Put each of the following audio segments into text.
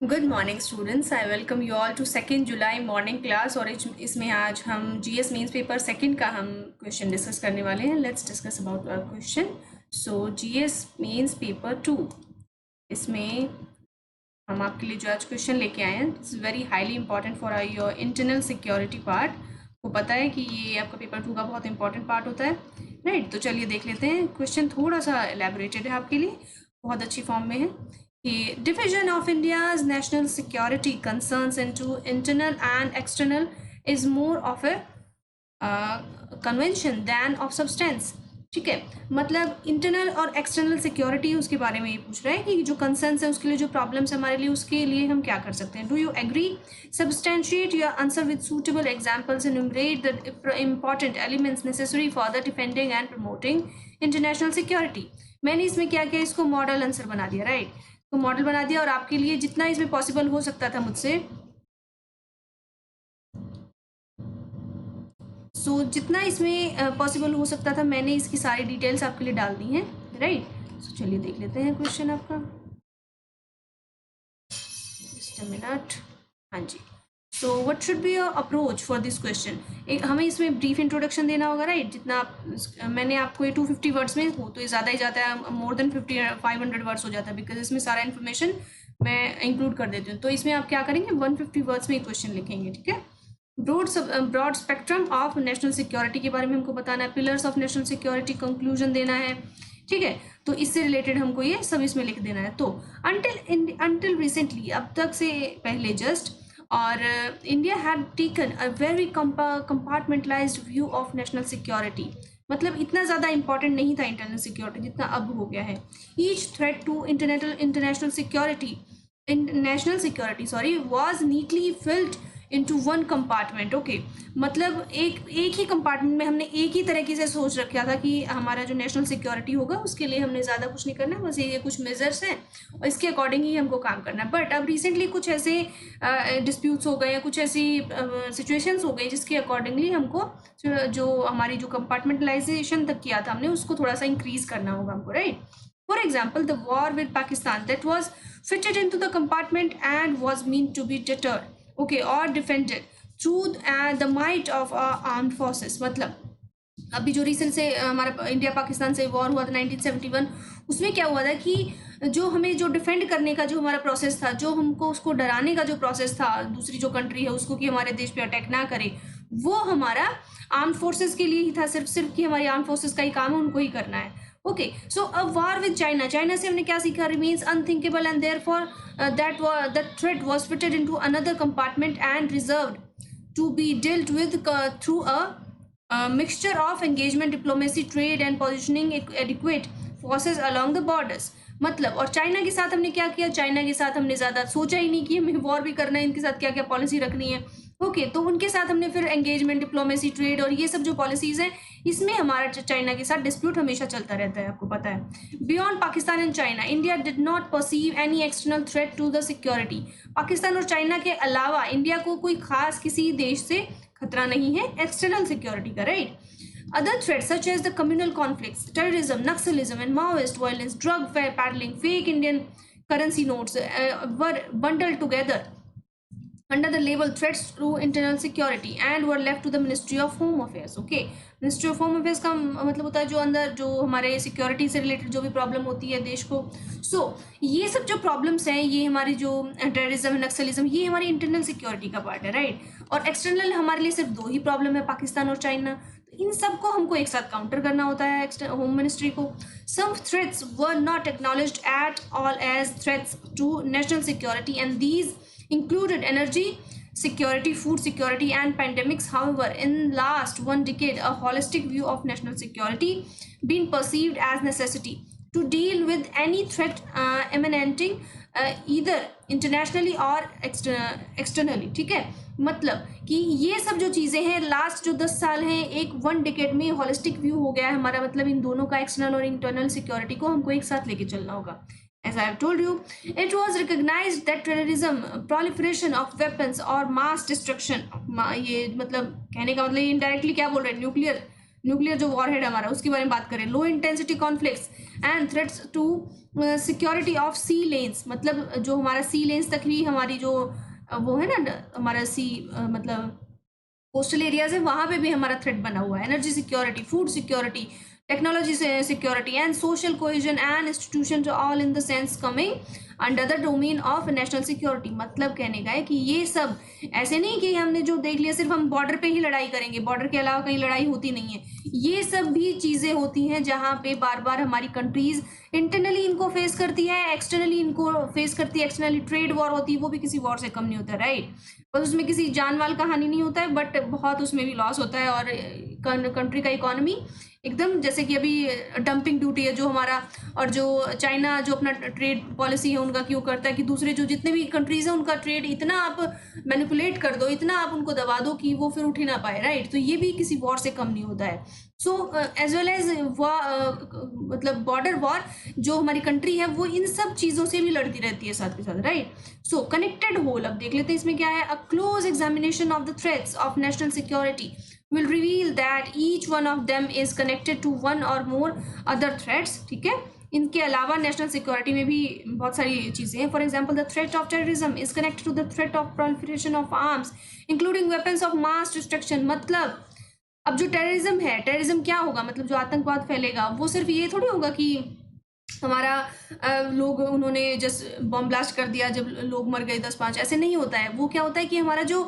Good morning students, I welcome you all to second July morning class. और इसमें आज हम जीएस मेंस पेपर सेकंड का हम क्वेश्चन डिस्कस करने वाले हैं। Let's discuss about our question. So GS mains paper 2, इसमें हम आपके लिए जो आज क्वेश्चन लेके आए हैं, it's very highly important for your internal security part. को पता है कि ये आपका पेपर 2 का बहुत इंपॉर्टेंट पार्ट होता है, राइट? तो चलिए देख लेते हैं। क्वेश्चन थोड़ा सा एलैबोरेटेड है आपके लिए, बहुत अच्छी फॉर्म में है कि division of India's national security concerns into internal and external is more of a convention than of substance। ठीक है, मतलब इंटरनल और एक्सटर्नल सिक्योरिटी उसके बारे में ये पूछ रहा है कि जो कंसर्न्स है उसके लिए, जो प्रॉब्लम्स है हमारे लिए, उसके लिए हम क्या कर सकते हैं। Do you agree? Substantiate your answer with suitable examples, enumerate the important elements necessary for the defending and promoting international security. मैंने इसमें क्या किया, इसको मॉडल आंसर बना दिया, राइट? तो मॉडल बना दिया और आपके लिए जितना इसमें पॉसिबल हो सकता था मुझसे, जितना इसमें पॉसिबल हो सकता था मैंने इसकी सारी डिटेल्स आपके लिए डाल दी हैं, राइट? सो चलिए देख लेते हैं क्वेश्चन आपका। Just a minute. हाँ जी। So what should be your approach for this question? एक हमें इसमें ब्रीफ इंट्रोडक्शन देना होगा, राइट? जितना मैंने आपको ये 250 वर्ड्स में हो तो ये ज़्यादा ही जाता है, मोर देन 500 वर्ड्स हो जाता है, बिकॉज इसमें सारा इन्फॉर्मेशन मैं इंक्लूड कर देती हूँ। तो इसमें आप क्या करेंगे, 150 वर्ड्स में क्वेश्चन लिखेंगे, ठीक है? Broad spectrum of national security के बारे में हमको बताना है, pillars of national security conclusion देना है, ठीक है? तो इससे रिलेटेड हमको ये सब इसमें लिख देना है। तो अंटिल रिसेंटली, अब तक से पहले जस्ट, और India had taken a very compartmentalised view of national security. मतलब इतना ज़्यादा इंपॉर्टेंट नहीं था इंटरनल सिक्योरिटी जितना अब हो गया है। Each threat to international security was neatly filled into one compartment। Okay, मतलब एक ही कंपार्टमेंट में हमने एक ही तरीके से सोच रखा था कि हमारा जो नेशनल सिक्योरिटी होगा उसके लिए हमने ज़्यादा कुछ नहीं करना है, बस ये कुछ मेजर्स हैं और इसके अकॉर्डिंग ही हमको काम करना है। बट अब रिसेंटली कुछ ऐसे डिस्प्यूट्स हो गए या कुछ ऐसी सिचुएशंस हो गई जिसके अकॉर्डिंगली हमको जो हमारी जो कंपार्टमेंटलाइजेशन तक किया था हमने, उसको थोड़ा सा इंक्रीज करना होगा हमको, right? For example, the war with Pakistan that was fitted into the compartment and was meant to be deterred, okay, or defended through the might of our armed forces। मतलब अभी जो रिसेंट से हमारा India Pakistan से war हुआ था 1971, उसमें क्या हुआ था कि जो हमें जो डिफेंड करने का जो हमारा प्रोसेस था, जो हमको उसको डराने का जो प्रोसेस था दूसरी जो कंट्री है उसको कि हमारे देश पे अटैक ना करे, वो हमारा आर्म फोर्सेस के लिए ही था, सिर्फ कि हमारी आर्म फोर्सेस का ही काम है, उनको ही करना है। Okay, so a war with China से हमने क्या सीखा? Remains unthinkable and therefore that threat was fitted into another compartment and reserved to be dealt with through a mixture of engagement, diplomacy, trade and positioning adequate forces along the borders. मतलब और China के साथ हमने क्या किया? China के साथ हमने ज़्यादा सोचा ही नहीं कि हमें वॉर भी करना है, इनके साथ क्या क्या पॉलिसी रखनी है। ओके, तो उनके साथ हमने फिर एंगेजमेंट, डिप्लोमेसी, ट्रेड और ये सब जो पॉलिसीज हैं, इसमें हमारा चाइना के साथ डिस्प्यूट हमेशा चलता रहता है, आपको पता है। Beyond Pakistan and China, India did not perceive any external threat to the security. Pakistan और चाइना के अलावा इंडिया को कोई खास किसी देश से खतरा नहीं है एक्सटर्नल सिक्योरिटी का, right? Other threats such as the communal conflicts, terrorism, Naxalism and Maoist violence, drug peddling, fake Indian currency notes were bundled together under the label threats to internal security and were left to the Ministry of Home Affairs। Okay, Ministry of Home Affairs का मतलब होता है जो अंदर जो हमारे security से related जो भी प्रॉब्लम होती है देश को। ये सब जो प्रॉब्लम्स हैं, ये हमारी जो टेररिज्म, नक्सलिज्म, ये हमारी इंटरनल सिक्योरिटी का पार्ट है, राइट? और एक्सटर्नल हमारे लिए सिर्फ दो ही प्रॉब्लम है, पाकिस्तान और चाइना। इन सबको हमको एक साथ काउंटर करना होता है होम मिनिस्ट्री को। Some threats were not acknowledged at all as threats to national security and these included energy security, food security and pandemics। However, in last one decade, a holistic view of national security been perceived as necessity to deal with any threat emanating either internationally or externally। ठीक है, मतलब कि ये सब जो चीज़ें हैं last जो 10 साल हैं, एक 1 डिकेड में हॉलिस्टिक व्यू हो गया है हमारा। मतलब इन दोनों का, एक्सटर्नल और इंटरनल सिक्योरिटी को हमको एक साथ लेके चलना होगा। As I have told you, it was recognized that terrorism, proliferation of weapons और mass destruction, ये मतलब कहने का मतलब ये indirectly क्या बोल रहे हैं? न्यूक्लियर न्यूक्लियर जो वॉरहेड हमारा उसके बारे में बात करें, low intensity conflicts and threats to security of sea lanes, मतलब जो हमारा सी लेन्स तक ही हमारी जो वो है ना हमारा सी मतलब कोस्टल एरियाज है, वहाँ पे भी हमारा थ्रेट बना हुआ है। Energy security, food security, technology security and social cohesion and institution all in the sense coming under the domain of national security. मतलब कहने का है कि ये सब ऐसे नहीं कि हमने जो देख लिया सिर्फ हम बॉर्डर पे ही लड़ाई करेंगे, बॉर्डर के अलावा कहीं लड़ाई होती नहीं है। ये सब भी चीज़ें होती हैं जहाँ पे बार बार हमारी कंट्रीज इंटरनली इनको फेस करती है, एक्सटर्नली इनको फेस करती है। एक्सटर्नली ट्रेड वॉर होती है, वो भी किसी वॉर से कम नहीं होता, राइट। बस उसमें किसी जान माल का हानि नहीं होता है, बट बहुत उसमें भी लॉस होता है और कंट्री का इकोनॉमी एकदम, जैसे कि अभी डंपिंग ड्यूटी है जो हमारा, और जो चाइना जो अपना ट्रेड पॉलिसी है उनका क्यों करता है कि दूसरे जो जितने भी कंट्रीज हैं उनका ट्रेड इतना आप मैनिपुलेट कर दो, इतना आप उनको दबा दो कि वो फिर उठ ही ना पाए, राइट। तो ये भी किसी वॉर से कम नहीं होता है। सो एज वेल एज मतलब बॉर्डर वॉर जो हमारी कंट्री है वो इन सब चीज़ों से भी लड़ती रहती है साथ के साथ, राइट। सो कनेक्टेड होल, अब देख लेते हैं इसमें क्या है। A close examination of the threats of national security will reveal that each one of them is connected to one or more other threats, ठीक है। इनके अलावा नेशनल सिक्योरिटी में भी बहुत सारी चीज़ें हैं। For example the threat of terrorism is connected to the threat of proliferation of arms including weapons of mass destruction. मतलब अब जो टेररिज्म है, टेररिज्म क्या होगा, मतलब जो आतंकवाद फैलेगा वो सिर्फ ये थोड़ी होगा कि हमारा लोग उन्होंने जस्ट बम ब्लास्ट कर दिया जब लोग मर गए 10-5, ऐसे नहीं होता है। वो क्या होता है कि हमारा जो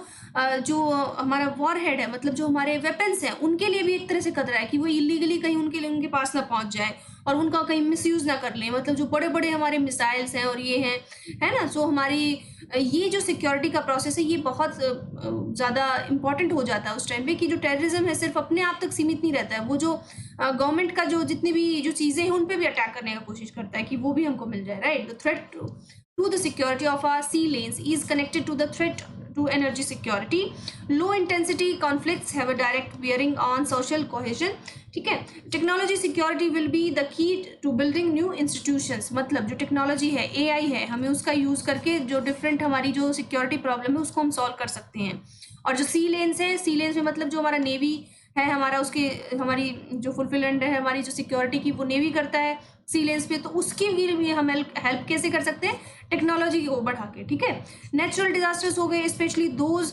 हमारा वॉर हेड है, मतलब जो हमारे वेपन्स हैं उनके लिए भी एक तरह से खतरा है कि वो इलीगली कहीं उनके पास ना पहुंच जाए और उनका कहीं मिसयूज़ ना कर लें। मतलब जो बड़े बड़े हमारे मिसाइल्स हैं और ये हैं, है ना। सो हमारी ये जो सिक्योरिटी का प्रोसेस है ये बहुत ज़्यादा इंपॉर्टेंट हो जाता है उस टाइम पे कि जो टेररिज्म है सिर्फ अपने आप तक सीमित नहीं रहता है, वो जो गवर्नमेंट का जो जितनी भी जो चीज़ें हैं उन पे भी अटैक करने का कोशिश करता है कि वो भी हमको मिल जाए, right. The threat to the security of our sea lanes is connected to the threat to energy security. Low intensity conflicts have a direct bearing on social cohesion, ठीक है। Technology security will be the key to building new institutions. मतलब जो technology है, AI है, हमें उसका use करके जो डिफरेंट हमारी जो सिक्योरिटी प्रॉब्लम है उसको हम सॉल्व कर सकते हैं। और जो सी लेन्स है, सी लेन्स में मतलब जो हमारा नेवी है हमारा, उसकी हमारी जो फुलफिलमेंट है हमारी जो सिक्योरिटी की वो नेवी करता है सी लेन्स पे, तो उसकी भी हम हेल्प कैसे कर सकते हैं, टेक्नोलॉजी को बढ़ा के, ठीक है। नेचुरल डिजास्टर्स हो गए, specially those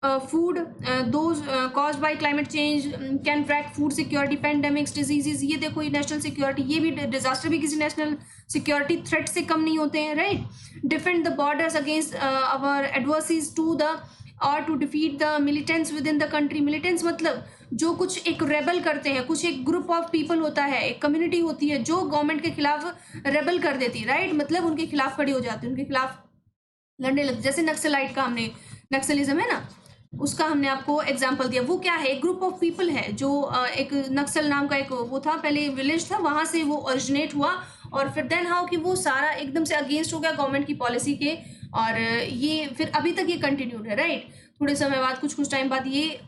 food those caused by climate change can track food security, pandemics, diseases. ये देखो ये नेशनल सिक्योरिटी, ये भी डिजास्टर भी किसी नेशनल सिक्योरिटी थ्रेट से कम नहीं होते हैं, right. Defend the borders against our adversaries to the और to defeat the militants within the country. Militants मतलब जो कुछ एक रेबल करते हैं, कुछ एक ग्रुप ऑफ पीपल होता है, एक कम्युनिटी होती है जो गवर्नमेंट के खिलाफ रेबल कर देती है, राइट। मतलब उनके खिलाफ खड़ी हो जाती है, उनके खिलाफ लड़ने लगती। जैसे नक्सलाइट का हमने, नक्सलिज्म है ना, उसका हमने आपको एग्जाम्पल दिया। वो क्या है, एक ग्रुप ऑफ पीपल है जो एक नक्सल नाम का एक वो था, पहले विलेज था, वहाँ से वो ओरिजिनेट हुआ और फिर देन हाउ कि वो सारा एकदम से अगेंस्ट हो गया गवर्नमेंट की पॉलिसी के, और ये फिर अभी तक ये कंटिन्यूड है, राइट। थोड़े समय बाद कुछ टाइम बाद ये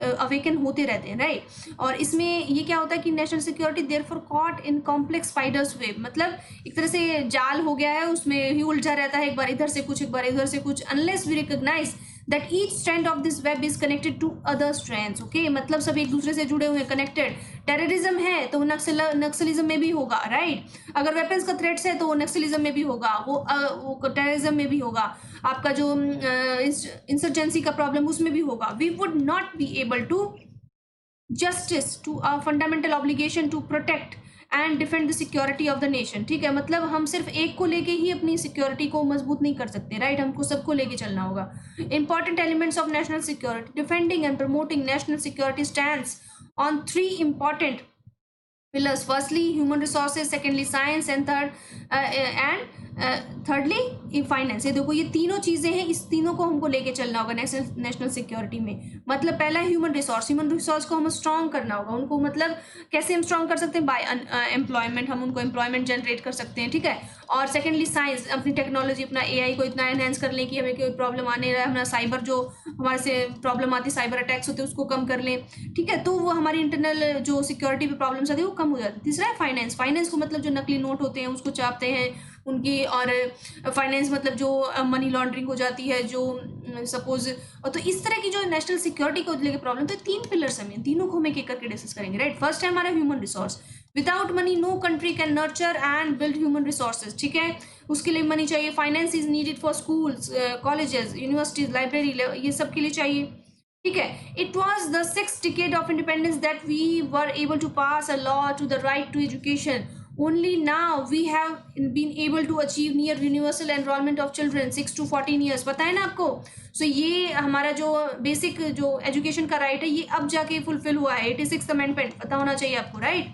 अवेकन होते रहते हैं, राइट। और इसमें ये क्या होता है कि national security therefore caught in complex spiders web, मतलब एक तरह से जाल हो गया है, उसमें ही उलझा रहता है, एक बार इधर से कुछ एक बार इधर से कुछ, unless we recognise that each strand of this web is connected to other strands, okay। मतलब सब एक दूसरे से जुड़े हुए हैं, कनेक्टेड। टेररिज्म है तो नक्सलिज्म में भी होगा, राइट। अगर वेपन्स का थ्रेट्स है तो नक्सलिज्म में भी होगा, वो टेररिज्म में भी होगा। आपका जो इंसर्जेंसी का प्रॉब्लम उसमें भी होगा। We would not be able to justice to a fundamental obligation to protect and defend the security of the nation, ठीक है। मतलब हम सिर्फ एक को लेके ही अपनी सिक्योरिटी को मजबूत नहीं कर सकते, राइट। हमको सबको लेके चलना होगा। Important elements of national security, defending and promoting national security stands on 3 important pillars. Firstly human resources, secondly science and thirdly finance। ये देखो ये तीनों चीजें हैं, इस तीनों को हमको लेके चलना होगा नेशनल सिक्योरिटी में। मतलब पहला ह्यूमन रिसोर्स को हमें स्ट्रॉन्ग करना होगा। उनको मतलब कैसे हम स्ट्रॉन्ग कर सकते हैं, बाय एम्प्लॉयमेंट, हम उनको एम्प्लॉयमेंट जनरेट कर सकते हैं, ठीक है। और सेकेंडली साइंस, अपनी टेक्नोलॉजी, अपना एआई को इतना एनहेंस कर लें कि हमें कोई प्रॉब्लम आने रहा है, हमारा साइबर जो हमारे से प्रॉब्लम आती है, साइबर अटैक्स होते हैं उसको कम कर लें, ठीक है। तो वो हमारी इंटरनल जो सिक्योरिटी पे प्रॉब्लम्स आती है वो कम हो जाती है। तीसरा है फाइनेंस। फाइनेंस को मतलब जो नकली नोट होते हैं उसको छापते हैं उनकी, और फाइनेंस मतलब जो मनी लॉन्ड्रिंग हो जाती है, जो सपोज, और तो इस तरह की जो नेशनल सिक्योरिटी को लेकर प्रॉब्लम, तो 3 पिलर्स हमें, तीनों को हम एक एक करके डिस्कस करेंगे, राइट। फर्स्ट है हमारा human resource. Without money no country can nurture and build human resources, ठीक है। उसके लिए मनी चाहिए, finance is needed for schools, colleges, universities, library, ये सब के लिए चाहिए, ठीक है। It was the 6th decade of independence that we were able to pass a law to the right to education. Only now we have been able to achieve near universal enrollment of children 6 to 14 years. पता है ना आपको। सो ये हमारा जो basic जो education का right है, ये अब जाके फुलफिल हुआ है, 86th अमेंडमेंट, पता होना चाहिए आपको, right.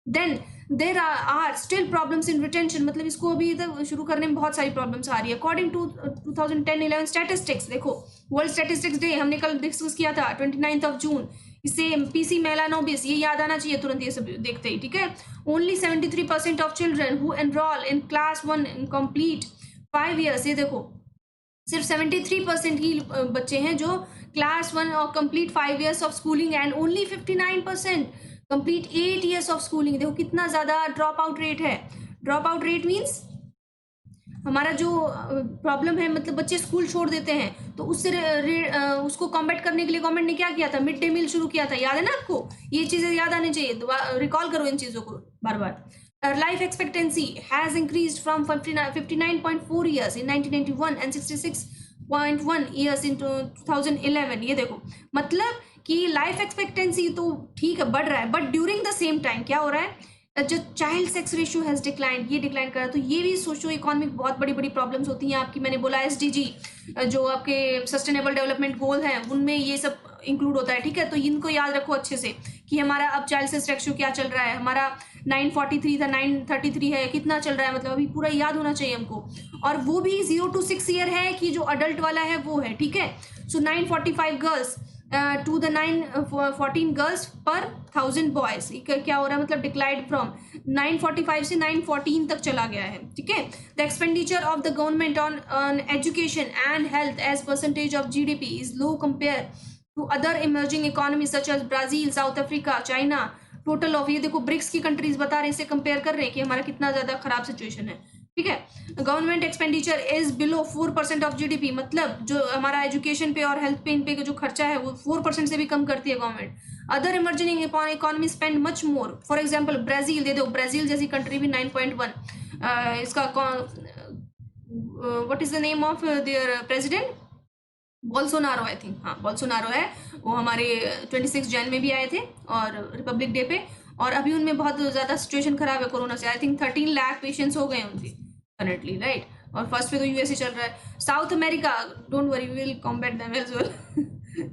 Then there are still problems in retention, मतलब इसको अभी तक शुरू करने में बहुत सारी प्रॉब्लम्स आ रही है। अकॉर्डिंग टू 2010-11 स्टैटिस्टिक्स, देखो वर्ल्ड स्टैटिस्टिक्स डे हमने कल डिस्कस किया था 29 जून, इससे पीसी मेलानोबिस ये याद आना चाहिए तुरंत ये सब देखते ही, ठीक है। Only 73% of children who enrol in class 1 in complete 5 years, ये देखो सिर्फ 73% ही बच्चे हैं जो क्लास 1 और complete 5 years of schooling, and only 59% complete 8 years of schooling. देखो कितना ज़्यादा ड्रॉप आउट रेट है। ड्रॉप आउट रेट मीन्स हमारा जो प्रॉब्लम है, मतलब बच्चे स्कूल छोड़ देते हैं, तो उससे उसको कॉम्बैट करने के लिए गवर्नमेंट ने क्या किया था, मिड डे मील शुरू किया था, याद है ना आपको। ये चीज़ें याद आनी चाहिए, रिकॉल करो इन चीज़ों को बार बार। Life expectancy has increase from 59.4 years in 1991 and 66.1 years in 2011। ये देखो मतलब कि लाइफ एक्सपेक्टेंसी तो ठीक है, बढ़ रहा है, but during the same time क्या हो रहा है, जो child sex ratio has decline, ये डिक्लाइन कर रहा है। तो ये भी सोशो इकोनॉमिक बहुत बड़ी बड़ी प्रॉब्लम्स होती हैं आपकी। मैंने बोला SDG जो आपके सस्टेनेबल डेवलपमेंट गोल हैं, उनमें ये सब इंक्लूड होता है, ठीक है। तो इनको याद रखो अच्छे से कि हमारा अब चाइल्ड सेक्स रेशियो क्या चल रहा है, हमारा 943 था, 933 है, कितना चल रहा है, मतलब अभी पूरा याद होना चाहिए हमको। और वो भी 0 to 6 year है कि जो अडल्ट वाला है वो है, ठीक है। सो 945 गर्ल्स टू द 914 गर्ल्स पर 1000 बॉयज, क्या हो रहा है, मतलब डिक्लाइड फ्रॉम 945 से 914 तक चला गया है, ठीक है। The expenditure of the government on education and health as percentage of GDP is low compare to other emerging economies such as Brazil, South Africa, China. Total of, ये देखो ब्रिक्स की कंट्रीज बता रहे हैं, इससे कंपेयर कर रहे हैं कि हमारा कितना ज्यादा खराब सिचुएशन है, ठीक है। Government expenditure is below 4% of GDP, मतलब जो हमारा एजुकेशन पे और हेल्थ पे, इन पे जो खर्चा है वो 4% से भी कम करती है government. Other emerging economy spend much more, for example Brazil, they दो, ब्राजील जैसी कंट्री भी 9.1। इसका what is the name of their president, Bolsonaro, I think, हाँ बोल्सोनारो है, वो हमारे 26 जन में भी आए थे और रिपब्लिक डे पे, और अभी उनमें बहुत ज़्यादा सिचुएशन खराब है कोरोना से। आई थिंक 13 लाख पेशेंट्स हो गए उनके करंटली, राइट। और फर्स्ट पे तो USA चल रहा है। South America, don't worry, we will combat them as well,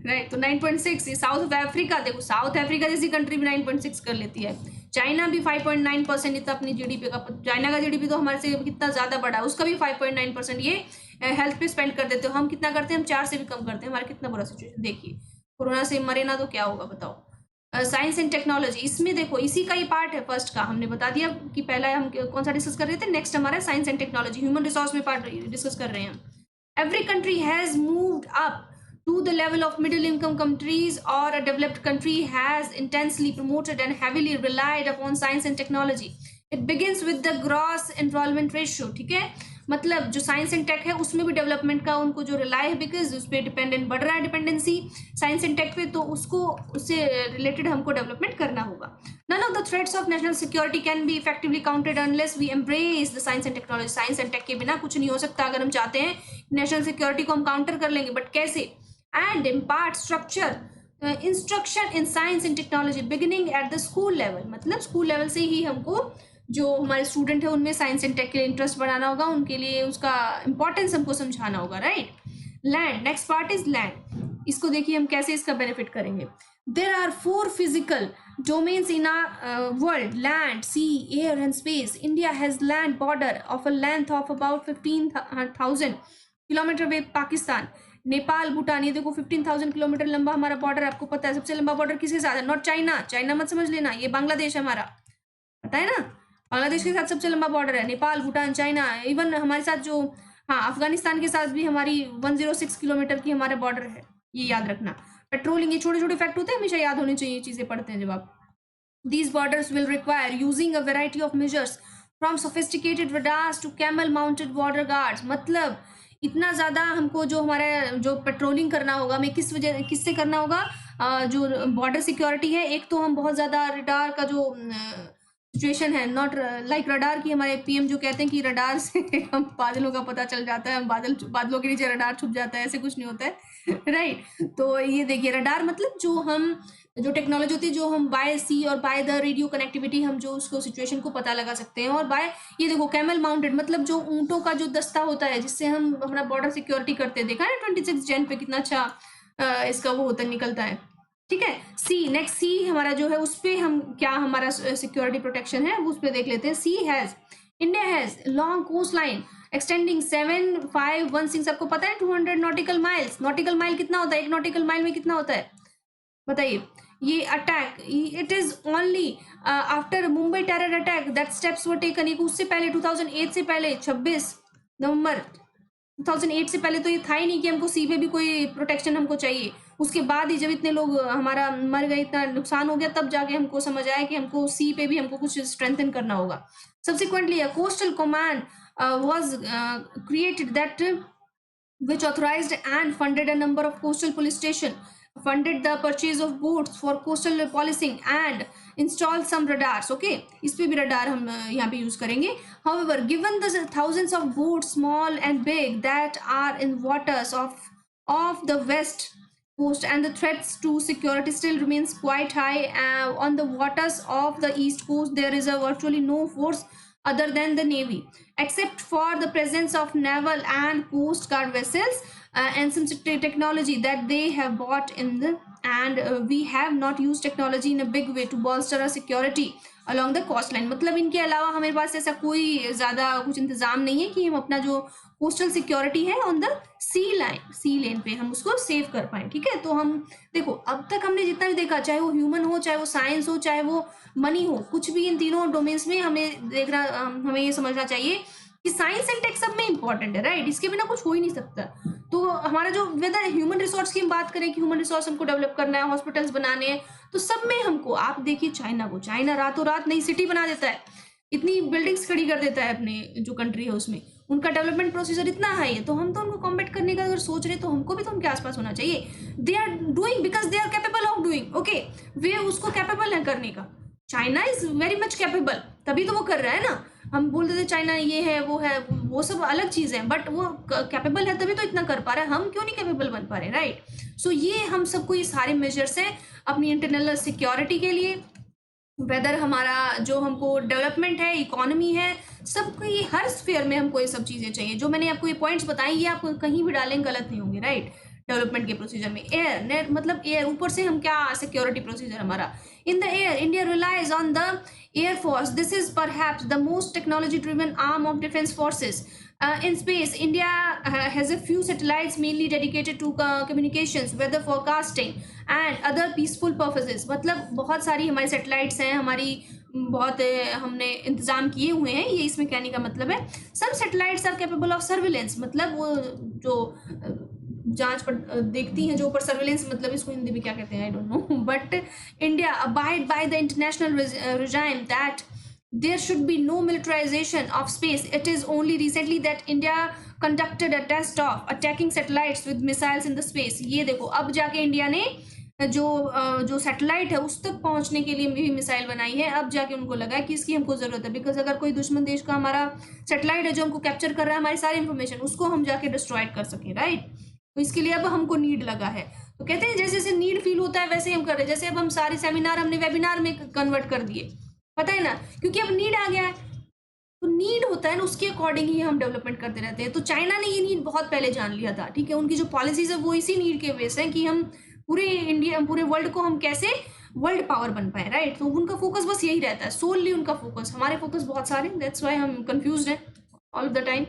right. तो 9.6। साउथ अफ्रीका, देखो साउथ अफ्रीका जैसी कंट्री भी 9.6 कर लेती है। चाइना भी 5.9% इतना अपनी GDP का, चाइना का GDP तो हमारे से कितना ज़्यादा बड़ा है, उसका भी 5.9% ये हेल्थ पे स्पेंड कर देते हो। हम कितना करते हैं, हम 4 से भी कम करते हैं। हमारा कितना बुरा सिचुएशन देखिए, कोरोना से मरे ना तो क्या होगा बताओ। साइंस एंड टेक्नोलॉजी, इसमें देखो इसी का ही पार्ट है फर्स्ट का, हमने बता दिया कि पहला हम कौन सा डिस्कस कर रहे थे, नेक्स्ट हमारा science and technology, human resource में पार्ट डिस्कस कर रहे हैं। Every country has moved up to the level of middle income countries, or a developed country has intensely promoted and heavily relied upon science and technology. It begins with the gross enrollment ratio, ठीक है। मतलब जो science and take है उसमें भी development का उनको जो रिलाई है, बिकॉज उस पर डिपेंडेंट बढ़ रहा है, डिपेंडेंसी साइंस एंड टेक पे, तो उसको उससे रिलेटेड हमको डेवलपमेंट करना होगा। None of the threats of national security can be effectively countered unless we embrace the science and technology. Science and tech के बिना कुछ नहीं हो सकता। अगर हम चाहते हैं नेशनल सिक्योरिटी को हम काउंटर कर लेंगे, बट कैसे? And impart structure instruction in science and technology beginning at the school level, मतलब स्कूल लेवल से ही हमको जो हमारे स्टूडेंट है उनमें साइंस एंड टेक के लिए इंटरेस्ट बढ़ाना होगा, उनके लिए उसका इंपॉर्टेंस हमको समझाना होगा, right. Land, next part is land. इसको देखिए हम कैसे इसका बेनिफिट करेंगे। There are 4 physical domains in our world: land, sea, air and space. India has land border of a length of about 15,000 kilometre with Pakistan, Nepal, Bhutan. ये देखो 15,000 kilometre लंबा हमारा बॉर्डर, आपको पता है। सबसे लंबा बॉर्डर किसके साथ है? नॉट चाइना, चाइना मत समझ लेना, ये बांग्लादेश है हमारा, पता है ना। बांग्लादेश के साथ सबसे लंबा बॉर्डर है, नेपाल, भूटान, चाइना। इवन हमारे साथ जो, हाँ, अफगानिस्तान के साथ भी हमारी 106 किलोमीटर की हमारे बॉर्डर है, ये याद रखना। पेट्रोलिंग, ये छोटे छोटे फैक्ट होते हैं, हमेशा याद होने चाहिए, चीज़ें पढ़ते हैं जब आप। These borders will require using a variety of measures from sophisticated radars to camel mounted border guards। मतलब इतना ज़्यादा हमको जो हमारा जो पेट्रोलिंग करना होगा, हमें किससे करना होगा? जो बॉर्डर सिक्योरिटी है, एक तो हम बहुत ज़्यादा रडार का जो सिचुएशन है, नॉट लाइक रडार की, हमारे पीएम जो कहते हैं कि रडार से हम बादलों का पता चल जाता है, हम बादलों के नीचे रडार छुप जाता है, ऐसे कुछ नहीं होता है। राइट। तो ये देखिए, रडार मतलब जो टेक्नोलॉजी होती है, जो हम बाय सी और बाय द रेडियो कनेक्टिविटी हम जो उसको सिचुएशन को पता लगा सकते हैं। और बाय ये देखो कैमल माउंटेड मतलब जो ऊँटों का जो दस्ता होता है, जिससे हम अपना बॉर्डर सिक्योरिटी करते हैं। देखा है 26 जन पे कितना अच्छा इसका वो होता निकलता है। ठीक है। सी नेक्स्ट, सी हमारा जो है, उस पे हम क्या हमारा सिक्योरिटी प्रोटेक्शन है वो उस पे देख लेते हैं। See has India has long coast line extending 7516, सबको पता है 200 नॉटिकल माइल्स। नॉटिकल माइल कितना होता है? एक नॉटिकल माइल में कितना होता है बताइए? ये attack, it is only after Mumbai terror attack that steps were taken. उससे पहले 2008 से पहले 26 नवंबर 2008 से पहले तो ये था ही नहीं कि हमको सी पे भी कोई प्रोटेक्शन हमको चाहिए। उसके बाद ही जब इतने लोग हमारा मर गए, इतना नुकसान हो गया, तब जाके हमको समझ आया कि हमको सी पे भी हमको कुछ स्ट्रेंथन करना होगा। Subsequently a coastal command was created that which authorized and funded a number of coastal police station, funded the purchase of boats for coastal policing and installed some radars. Okay, इस पे भी radar हम यहाँ पे use करेंगे. However, given the thousands of boats, small and big, that are in waters of the west coast, and the threats to security still remains quite high on the waters of the east coast, there is a virtually no force other than the navy, except for the presence of naval and coast guard vessels and some technology that they have bought in the, and we have not used technology in a big way to bolster our security along the coast line. मतलब इनके अलावा हमारे पास ऐसा कोई ज़्यादा कुछ इंतज़ाम नहीं है कि हम अपना जो कोस्टल सिक्योरिटी है ऑन द सी लेन पे हम उसको सेव कर पाए। ठीक है। तो हम देखो, अब तक हमने जितना भी देखा, चाहे वो ह्यूमन हो, चाहे वो साइंस हो, चाहे वो मनी हो, कुछ भी इन तीनों डोमेन्स में हमें ये समझना चाहिए कि साइंस एंड टेक सब में इंपॉर्टेंट है। राइट। इसके बिना कुछ हो ही नहीं सकता। तो हमारा जो वेदर ह्यूमन रिसोर्स की हम बात करें कि ह्यूमन रिसोर्स हमको डेवलप करना है, हॉस्पिटल्स बनाने हैं, तो सब में हमको, आप देखिए चाइना रातों रात नई सिटी बना देता है, इतनी बिल्डिंग्स खड़ी कर देता है अपने जो कंट्री है उसमें, उनका डेवलपमेंट प्रोसीजर इतना हाई है। तो हम तो उनको कॉम्पीट करने का अगर सोच रहे तो हमको भी तो उनके आसपास होना चाहिए। They are doing because they are capable of doing. Okay, वे उसको कैपेबल है करने का। China is very much capable, तभी तो वो कर रहा है ना। हम बोल देते चाइना ये है वो है, वो सब अलग चीज़ है, बट वो कैपेबल है तभी तो इतना कर पा रहा है। हम क्यों नहीं कैपेबल बन पा रहे? राइट। सो ये हम सबको ये सारे मेजर्स हैं अपनी इंटरनल सिक्योरिटी के लिए, वेदर हमारा जो हमको डेवलपमेंट है, इकोनॉमी है, सबको ये हर स्फेयर में हमको ये सब चीज़ें चाहिए। जो मैंने आपको ये पॉइंट्स बताए, ये आपको कहीं भी डालें गलत नहीं होंगे। राइट। डेवलपमेंट के प्रोसीजर में एयर नेट मतलब एयर, ऊपर से हम क्या सिक्योरिटी प्रोसीजर हमारा in the air, India relies on the air force, this is perhaps the most technology driven arm of defence forces. In space, India has a few satellites mainly dedicated to communications, weather forecasting and other peaceful purposes. मतलब बहुत सारी हमारी satellites हैं, हमारी बहुत हमने इंतज़ाम किए हुए हैं, ये इसमें कहने का मतलब है। Some satellites are capable of surveillance, मतलब वो जो जांच पर देखती हैं, जो ऊपर सर्वेलेंस, मतलब इसको हिंदी में क्या कहते हैं I don't know, but India abide by the international regime that there should be no militarization of space. It is only recently that India conducted a test of attacking satellites with missiles in the space. ये देखो, अब जाके India ने जो satellite है उस तक पहुंचने के लिए भी मिसाइल बनाई है। अब जाके उनको लगा कि इसकी हमको ज़रूरत है, बिकॉज अगर कोई दुश्मन देश का हमारा सैटेलाइट है जो हमको कैप्चर कर रहा है हमारी सारी इन्फॉर्मेशन, उसको हम जाके डिस्ट्रॉय कर सकें। राइट। तो इसके लिए अब हमको नीड लगा है। तो कहते हैं जैसे जैसे नीड फील होता है वैसे हम कर रहे हैं। जैसे अब हम सारे सेमिनार हमने वेबिनार में कन्वर्ट कर दिए, पता है ना, क्योंकि अब नीड आ गया है। तो नीड होता है ना, उसके अकॉर्डिंग ही हम डेवलपमेंट करते रहते हैं। तो चाइना ने ये नीड बहुत पहले जान लिया था। ठीक है। उनकी जो पॉलिसीज है वो इसी नीड के बेस है कि हम पूरे वर्ल्ड को हम कैसे वर्ल्ड पावर बन पाए। राइट। तो उनका फोकस बस यही रहता है, सोलली उनका फोकस। हमारे फोकस बहुत सारे, दैट्स वाई हम कंफ्यूज हैं all of the time.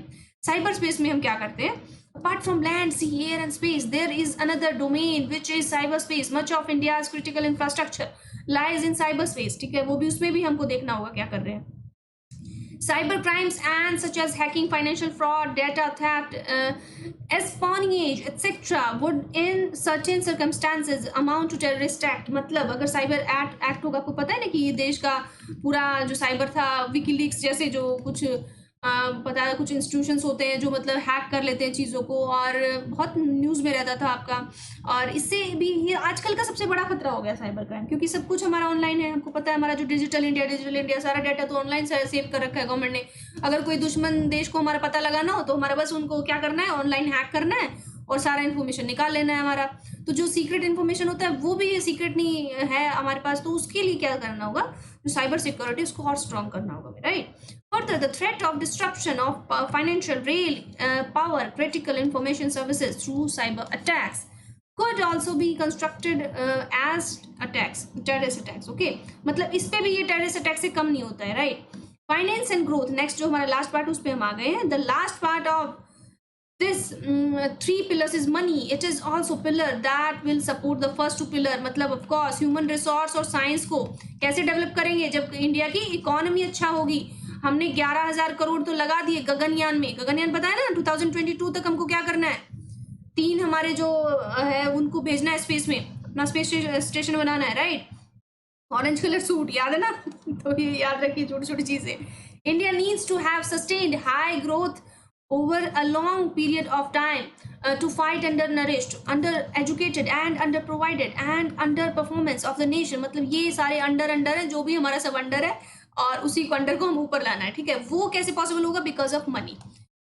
Cyber space में हम क्या करते हैं? Apart from land, sea, air and space, there is another domain which is cyberspace. Much of India's critical infrastructure lies in cyberspace. ठीक है। वो भी, उसमें भी हमको देखना होगा क्या कर रहे हैं। Cyber crimes and such as hacking, financial fraud, data theft, espionage, etc. would in certain circumstances amount to terrorist act. मतलब अगर साइबर एक्ट होगा, आपको पता है ना कि ये देश का पूरा जो साइबर था, विकीलीक्स जैसे जो कुछ पता है कुछ इंस्टीट्यूशंस होते हैं जो मतलब हैक कर लेते हैं चीज़ों को, और बहुत न्यूज़ में रहता था आपका। और इससे भी ये आजकल का सबसे बड़ा खतरा हो गया साइबर क्राइम, क्योंकि सब कुछ हमारा ऑनलाइन है। हमको पता है हमारा जो डिजिटल इंडिया सारा डाटा तो ऑनलाइन सेव कर रखा है गवर्नमेंट ने। अगर कोई दुश्मन देश को हमारा पता लगाना हो तो हमारा बस उनको क्या करना है, ऑनलाइन हैक करना है और सारा इन्फॉर्मेशन निकाल लेना है हमारा। तो जो सीक्रेट इन्फॉर्मेशन होता है वो भी सीक्रेट नहीं है हमारे पास, तो उसके लिए क्या करना होगा, जो साइबर सिक्योरिटी उसको और स्ट्रॉन्ग करना होगा, right. Further, the threat of disruption of financial, rail, power, critical information services through cyber attacks could also be constructed as attacks, terrorist attacks. Okay, मतलब इस पे भी ये terrorist attack से कम नहीं होता है, right? Finance and growth. Next जो हमारा last part उस पे हम आ गए हैं. The last part of this three pillars is money. It is also pillar that will support the first two pillar. मतलब of course human resource और science को कैसे develop करेंगे जब इंडिया की इकोनॉमी अच्छा होगी। हमने 11,000 करोड़ तो लगा दिए गगनयान में। गगनयान पता है ना, 2022 तक हमको क्या करना है, 3 हमारे जो है उनको भेजना है स्पेस में, अपना स्पेस स्टेशन बनाना है, राइट। ऑरेंज कलर सूट याद है ना तो ये याद रखिए छोटी छोटी चीजें। India needs to have sustained high growth over a long period of time to fight undernourished, undereducated and underprovided and underperformance of the nation। मतलब ये सारे अंडर है, जो भी हमारा सब अंडर है और उसी को अंडर को हम ऊपर लाना है, ठीक है। वो कैसे पॉसिबल होगा, बिकॉज ऑफ मनी।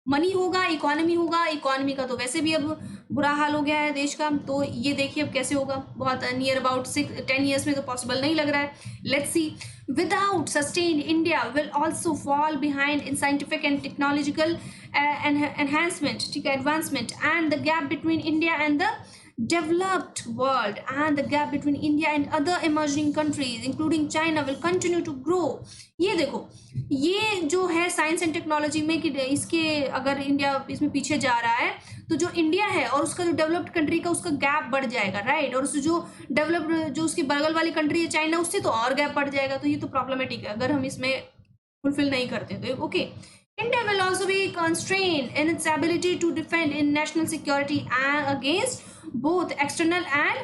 मनी होगा, इकोनॉमी होगा। इकोनॉमी का तो वैसे भी अब बुरा हाल हो गया है देश का, तो ये देखिए अब कैसे होगा। बहुत नियर अबाउट 10 ईयर्स में तो पॉसिबल नहीं लग रहा है। Let's see. Without sustained India will also fall behind in scientific and technological enhancement, ठीक है, advancement, and the gap between India and the developed world and the gap between India and other emerging countries including China will continue to grow। ये देखो, ये जो है science and technology में कि इसके अगर इंडिया इसमें पीछे जा रहा है तो जो इंडिया है और उसका जो डेवलप्ड कंट्री का उसका गैप बढ़ जाएगा, राइट। और उससे जो डेवलप्ड जो उसकी बगल वाली कंट्री है चाइना, उससे तो और गैप बढ़ जाएगा। तो ये तो प्रॉब्लमेटिक है अगर हम इसमें फुलफिल नहीं करते तो, okay. India will also be constrained in its ability to defend in national security against both external and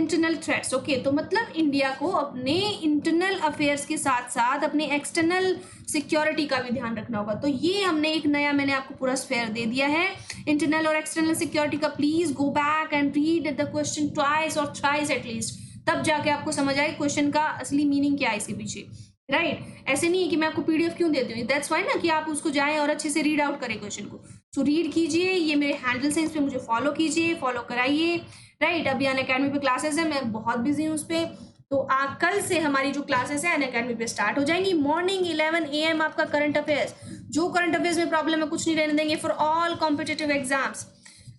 internal threats। Okay, तो मतलब इंडिया को अपने इंटरनल अफेयर्स के साथ साथ अपने एक्सटर्नल सिक्योरिटी का भी ध्यान रखना होगा। तो ये हमने एक नया, मैंने आपको पूरा स्फेयर दे दिया है इंटरनल और एक्सटर्नल सिक्योरिटी का। Please go back and read the question twice और थ्राइस एटलीस्ट, तब जाके आपको समझ आए क्वेश्चन का असली मीनिंग क्या है इसके पीछे, राइट। ऐसे नहीं है कि मैं आपको पीडीएफ क्यों देती हूँ, दैट्स वाई ना कि आप उसको जाएं और अच्छे से रीड आउट करें क्वेश्चन को। सो रीड कीजिए, ये मेरे हैंडल से इस पे मुझे फॉलो कीजिए, फॉलो कराइए, राइट। अभी अनअकैडमी पे क्लासेस है, मैं बहुत बिजी हूँ उस पर। तो कल से हमारी जो क्लासेस है अनअकैडमी पे स्टार्ट हो जाएंगी। मॉर्निंग 11 AM आपका करंट अफेयर्स, जो करंट अफेयर्स में प्रॉब्लम है कुछ नहीं रहने देंगे for all competitive exams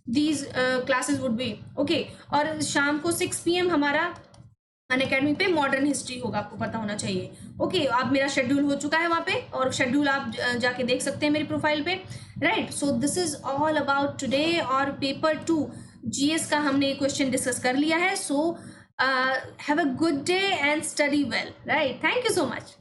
these classes would be okay. और शाम को 6 PM हमारा अनअकैडमी पे मॉडर्न हिस्ट्री होगा, आपको पता होना चाहिए, ओके। अब मेरा शेड्यूल हो चुका है वहाँ पे, और शेड्यूल आप जाके देख सकते हैं मेरी प्रोफाइल पे, right. So this is all about today. और पेपर 2 GS का हमने क्वेश्चन डिस्कस कर लिया है। So have a good day and study well, right. Thank you so much.